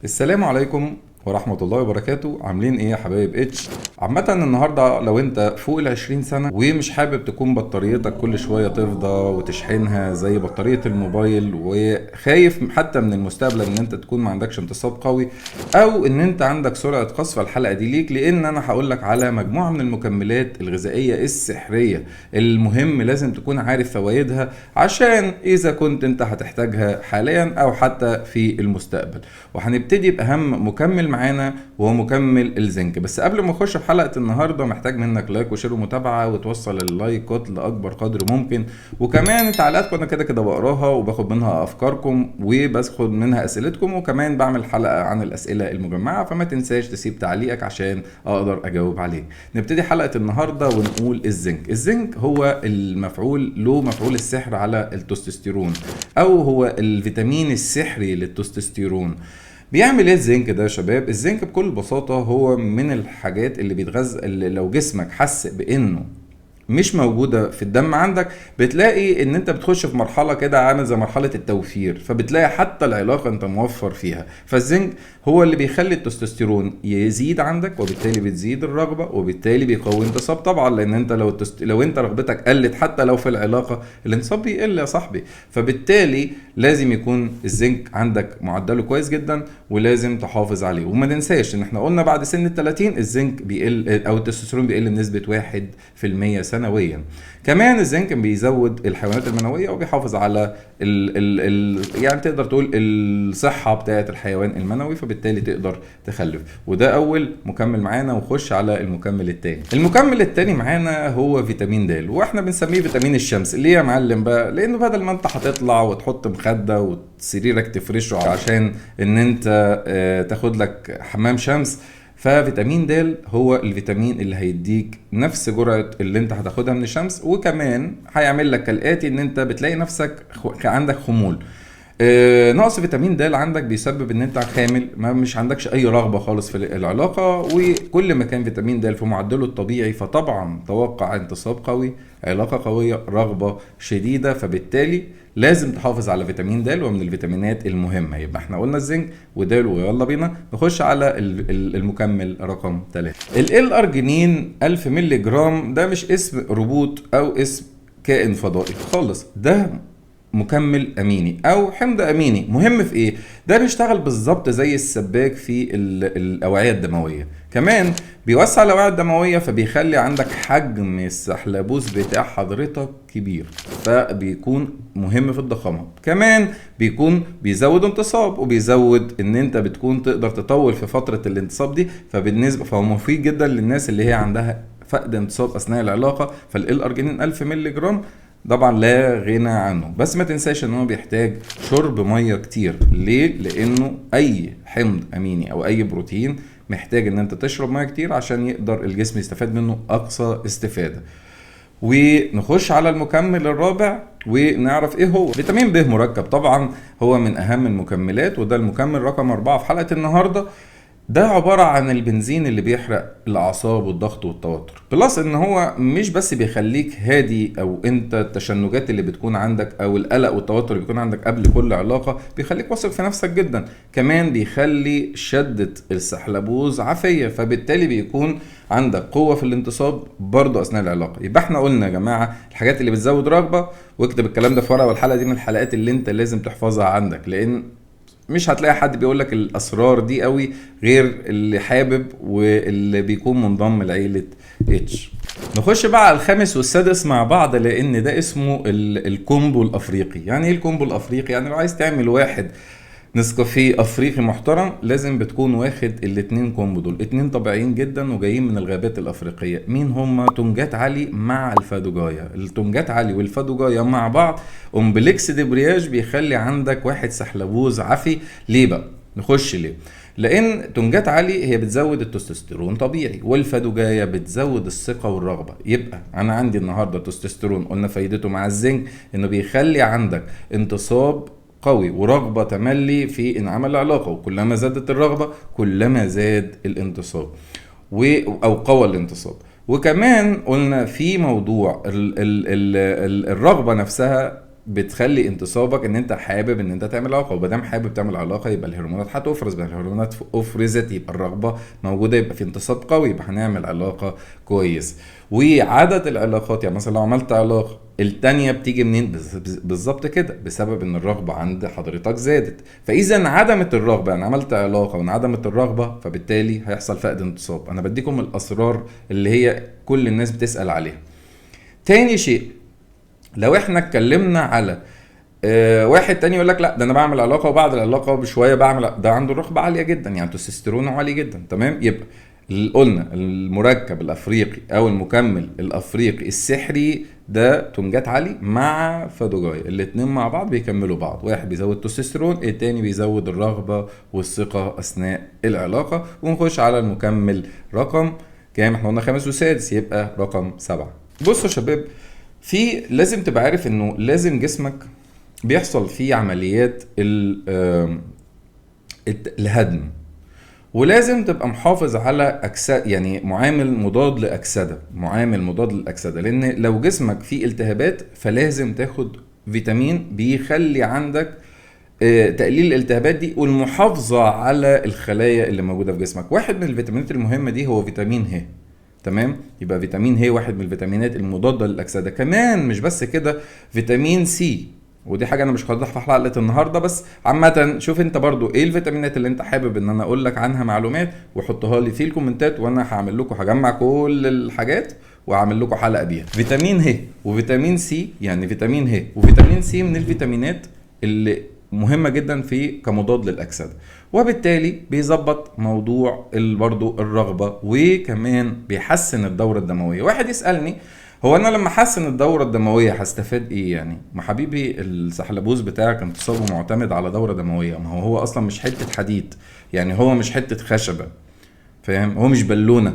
السلام عليكم ورحمة الله وبركاته. عاملين ايه يا حبايب اتش؟ عامة النهاردة لو انت فوق ال20 سنة ومش حابب تكون بطاريتك كل شوية تفضى وتشحنها زي بطارية الموبايل، وخايف حتى من المستقبل ان انت تكون ما عندكش انتصاب قوي او ان انت عندك سرعة قصف، الحلقة دي ليك، لان انا هقولك على مجموعة من المكملات الغذائية السحرية المهم لازم تكون عارف فوائدها عشان اذا كنت انت هتحتاجها حاليا او حتى في المستقبل. وهنبتدي باهم مكمل معانا وهو مكمل الزنك. بس قبل ما اخش في حلقه النهارده محتاج منك لايك وشير ومتابعه وتوصل اللايكات لاكبر قدر ممكن، وكمان تعليقاتكم انا كده كده بقراها وباخد منها افكاركم وباخد منها اسئلتكم، وكمان بعمل حلقه عن الاسئله المجمعه، فما تنساش تسيب تعليقك عشان اقدر اجاوب عليه. نبتدي حلقه النهارده ونقول الزنك. الزنك هو المفعول، له مفعول السحر على التستوستيرون، او هو الفيتامين السحري للتستوستيرون. بيعمل ايه الزنك ده يا شباب؟ الزنك بكل بساطة هو من الحاجات اللي بيتغذى، اللي لو جسمك حس بانه مش موجودة في الدم عندك بتلاقي ان انت بتخش في مرحلة كده عامل زي مرحلة التوفير، فبتلاقي حتى العلاقة انت موفر فيها. فالزنك هو اللي بيخلي التستوستيرون يزيد عندك، وبالتالي بتزيد الرغبة، وبالتالي بيقوي انتصاب طبعا، لان انت لو انت رغبتك قلت حتى لو في العلاقة الانتصاب بيقل يا صاحبي. فبالتالي لازم يكون الزنك عندك معدله كويس جدا ولازم تحافظ عليه. وما ننساش ان احنا قلنا بعد سن ال30 الزنك بيقل او التستوستيرون بيقل بنسبة 1% سنويا. كمان الزنك بيزود الحيوانات المنوية وبيحافظ على يعني تقدر تقول الصحة بتاعة الحيوان المنوي، فبالتالي تقدر تخلف. وده أول مكمل معانا. وخش على المكمل التاني. المكمل التاني معانا هو فيتامين د، واحنا بنسميه فيتامين الشمس. ليه يا معلم بقى؟ لأنه بدل ما انت هتطلع وتحط مخدة وسريرك تفرشه عشان ان انت تاخد لك حمام شمس، ففيتامين د هو الفيتامين اللي هيديك نفس جرعة اللي انت هتاخدها من الشمس، وكمان هيعمل لك كالآتي: ان انت بتلاقي نفسك عندك خمول. نقص فيتامين د عندك بيسبب ان انت خامل، ما مش عندكش اي رغبة خالص في العلاقة، وكل ما كان فيتامين د في معدله الطبيعي فطبعا توقع انتصاب قوي، علاقة قوية، رغبة شديدة. فبالتالي لازم تحافظ على فيتامين د، ومن الفيتامينات المهمة. يبقى احنا قلنا الزنك ودال، ويلا بينا نخش على المكمل رقم 3. الارجينين 1000 مللي جرام. ده مش اسم روبوت او اسم كائن فضائي خالص، ده مكمل اميني او حمض اميني. مهم في ايه؟ ده بيشتغل بالظبط زي السباك في الاوعيه الدمويه، كمان بيوسع الاوعيه الدمويه، فبيخلي عندك حجم السحلبوس بتاع حضرتك كبير، فبيكون مهم في الضخامه. كمان بيكون بيزود انتصاب، وبيزود ان انت بتكون تقدر تطول في فتره الانتصاب دي، فبالنسبه فهو مفيد جدا للناس اللي هي عندها فقد انتصاب اثناء العلاقه. فالارجينين 1000 مللي جرام طبعا لا غنى عنه. بس ما تنساش ان هو بيحتاج شرب ميه كتير. ليه؟ لانه اي حمض اميني او اي بروتين محتاج ان انت تشرب ميه كتير عشان يقدر الجسم يستفاد منه اقصى استفاده. ونخش على المكمل الرابع ونعرف ايه هو. فيتامين ب مركب طبعا هو من اهم المكملات، وده المكمل رقم 4 في حلقه النهارده. ده عبارة عن البنزين اللي بيحرق الأعصاب والضغط والتوتر، بلس إن هو مش بس بيخليك هادي، أو أنت التشنجات اللي بتكون عندك أو القلق والتوتر اللي بيكون عندك قبل كل علاقة بيخليك واثق في نفسك جدا، كمان بيخلي شدة السحلبوز عافية، فبالتالي بيكون عندك قوة في الانتصاب برضه أثناء العلاقة. يبقى احنا قلنا يا جماعة الحاجات اللي بتزود رغبة، واكتب الكلام ده في ورقة، والحلقة دي من الحلقات اللي انت لازم تحفظها عندك، لأن مش هتلاقي حد بيقولك الاسرار دي قوي غير اللي حابب واللي بيكون منضم لعيلة اتش. نخش بقى على الخامس والسادس مع بعض، لان ده اسمه الكومبو الافريقي. يعني ايه الكومبو الافريقي؟ يعني لو عايز تعمل واحد نسكافيه افريقي محترم لازم بتكون واخد الاتنين كومبو دول، اتنين طبيعيين جدا وجايين من الغابات الافريقيه. مين هما؟ تونجات علي مع الفادوجايا. التونجات علي والفادوجايا مع بعض اومبليكس دبرياج بيخلي عندك واحد سحلبوز عافي. ليه بقى؟ نخش ليه؟ لان تونجات علي هي بتزود التستوستيرون طبيعي، والفادوجايا بتزود الثقه والرغبه. يبقى انا عندي النهارده تستوستيرون، قلنا فايدته مع الزنك انه بيخلي عندك انتصاب قوي ورغبة تملي في انعمال العلاقة، وكلما زادت الرغبة كلما زاد الانتصاب او قوى الانتصاب. وكمان قلنا في موضوع الرغبة نفسها بتخلي انتصابك ان انت حابب ان انت تعمل علاقه، ومادام حابب تعمل علاقه يبقى الهرمونات هتفرز، بقى الهرمونات افرزت يبقى الرغبه موجوده، يبقى في انتصاب قوي، يبقى هنعمل علاقه كويس. وعدد العلاقات، يعني مثلا لو عملت علاقه التانية بتيجي منين؟ بالظبط كده، بسبب ان الرغبه عند حضرتك زادت. فاذا انعدمت الرغبه، يعني عملت علاقه وانعدمت الرغبه، فبالتالي هيحصل فقد انتصاب. انا بديكم الاسرار اللي هي كل الناس بتسال عليها. تاني شيء، لو احنا اتكلمنا على واحد تاني يقول لك لا ده انا بعمل علاقه وبعد العلاقه بشويه بعمل، ده عنده الرغبه عاليه جدا، يعني تستوستيرونه عالي جدا، تمام. يبقى قلنا المركب الافريقي او المكمل الافريقي السحري ده تونجات عالي مع فادوجاي، الاتنين مع بعض بيكملوا بعض، واحد بيزود تستوستيرون، التاني بيزود الرغبه والثقه اثناء العلاقه. ونخش على المكمل رقم كام؟ احنا قلنا خامس وسادس، يبقى رقم 7. بصوا يا شباب، لازم تبقى عارف انه لازم جسمك بيحصل فيه عمليات الهدم، ولازم تبقى محافظ على أكسدة، يعني معامل مضاد للأكسدة، لأن لو جسمك فيه التهابات فلازم تاخد فيتامين بيخلي عندك تقليل الالتهابات دي والمحافظة على الخلايا اللي موجودة في جسمك. واحد من الفيتامينات المهمة دي هو فيتامين ه، تمام. يبقى فيتامين ه واحد من الفيتامينات المضادة للأكسدة. كمان مش بس كده، فيتامين سي، ودي حاجه انا مش هوضحها في حلقه النهارده، بس عامه شوف انت برضو ايه الفيتامينات اللي انت حابب ان انا اقول لك عنها معلومات، وحطها لي في الكومنتات، وانا هعمل لكم، هجمع كل الحاجات وهعمل لكم حلقه بيها. فيتامين ه وفيتامين سي، يعني فيتامين ه وفيتامين سي من الفيتامينات اللي مهمه جدا في كمضاد للاكسده، وبالتالي بيظبط موضوع برضو الرغبه، وكمان بيحسن الدوره الدمويه. واحد يسالني هو انا لما احسن الدوره الدمويه هستفاد ايه؟ يعني ما حبيبي السحلبوز بتاعك انتصابه معتمد على دوره دمويه، ما هو اصلا مش حته حديد، يعني هو مش حته خشبه، فاهم؟ هو مش بالونه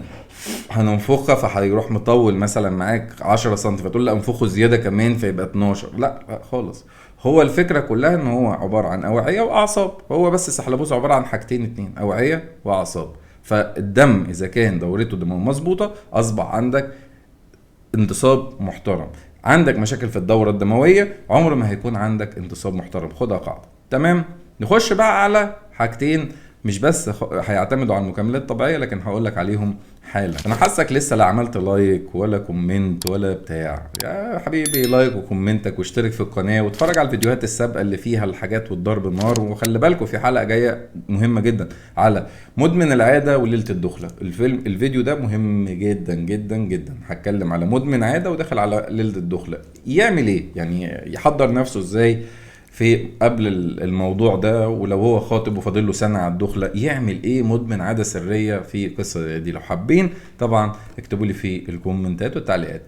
هننفخها فهيروح مطول مثلا معاك 10 سم فتقول لا انفخه زياده كمان فيبقى 12. لا خالص، هو الفكره كلها ان هو عباره عن اوعيه واعصاب. هو بس السحلبوز عباره عن حاجتين اتنين، اوعيه واعصاب. فالدم اذا كان دورته الدمويه مظبوطه اصبح عندك انتصاب محترم. عندك مشاكل في الدورة الدموية عمر ما هيكون عندك انتصاب محترم، خدها قاعدة، تمام. نخش بقى على حاجتين مش بس هيعتمدوا على المكملات الطبيعية، لكن هقولك عليهم حالا. انا حاسك لسه لا عملت لايك ولا كومنت ولا بتاع. يا حبيبي لايك وكومنتك واشترك في القناة واتفرج على الفيديوهات السابقة اللي فيها الحاجات والضرب النار. وخلي بالكم في حلقة جاية مهمة جدا على مدمن العادة وليلة الدخلة. الفيديو ده مهم جدا جدا جدا. هتكلم على مدمن عادة وداخل على ليلة الدخلة يعمل ايه، يعني يحضر نفسه ازاي في قبل الموضوع ده، ولو هو خاطب وفاضل له سنه على الدخله يعمل ايه مدمن عاده سريه في القصه دي. لو حابين طبعا اكتبوا لي في الكومنتات والتعليقات.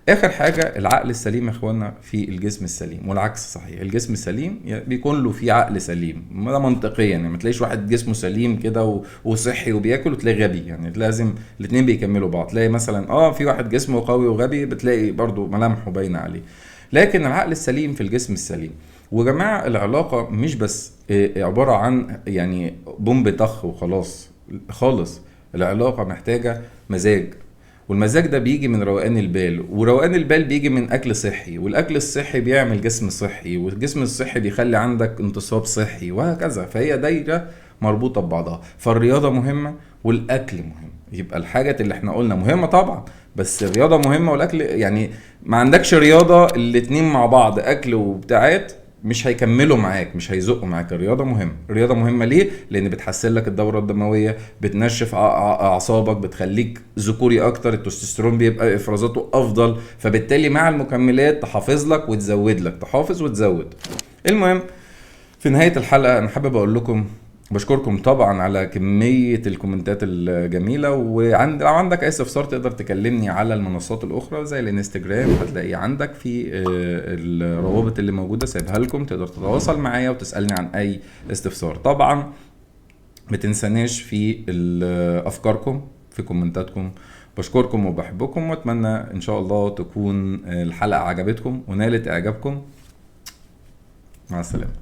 اخر حاجه، العقل السليم يا اخوانا في الجسم السليم، والعكس صحيح. الجسم السليم بيكون له فيه عقل سليم، ده منطقيا، يعني ما تلاقيش واحد جسمه سليم كده وصحي وبياكل وتلاقي غبي، يعني لازم الاثنين بيكملوا بعض. تلاقي مثلا في واحد جسمه قوي وغبي بتلاقي برضو ملامحه باينه عليه. لكن العقل السليم في الجسم السليم. وجماعة العلاقة مش بس عبارة عن يعني بومب طخ وخلاص خالص. العلاقة محتاجة مزاج، والمزاج ده بيجي من روقان البال، وروقان البال بيجي من اكل صحي، والاكل الصحي بيعمل جسم صحي، والجسم الصحي بيخلي عندك انتصاب صحي، وهكذا. فهي دايرة مربوطة ببعضها. فالرياضة مهمة والاكل مهم. يبقى الحاجات اللي احنا قلنا مهمة طبعا، بس الرياضة مهمة والاكل، يعني ما عندكش رياضة الاتنين مع بعض اكل وبتاعات مش هيكملوا معاك، مش هيزقوا معاك. الرياضه مهمه. الرياضه مهمه ليه؟ لان بتحسن لك الدوره الدمويه، بتنشف اعصابك، بتخليك ذكوري اكتر، التستوستيرون بيبقى افرازاته افضل، فبالتالي مع المكملات تحافظ لك وتزود لك، تحافظ وتزود. المهم في نهايه الحلقه انا حابب اقول لكم بشكركم طبعا على كمية الكومنتات الجميلة. لو عندك اي استفسار تقدر تكلمني على المنصات الاخرى زي الانستجرام، هتلاقي عندك في الروابط اللي موجودة سايبها لكم، تقدر تتواصل معايا وتسألني عن اي استفسار. طبعا ما تنساناش في افكاركم في كومنتاتكم. بشكركم وبحبكم، واتمنى ان شاء الله تكون الحلقة عجبتكم ونالت اعجابكم. مع السلامة.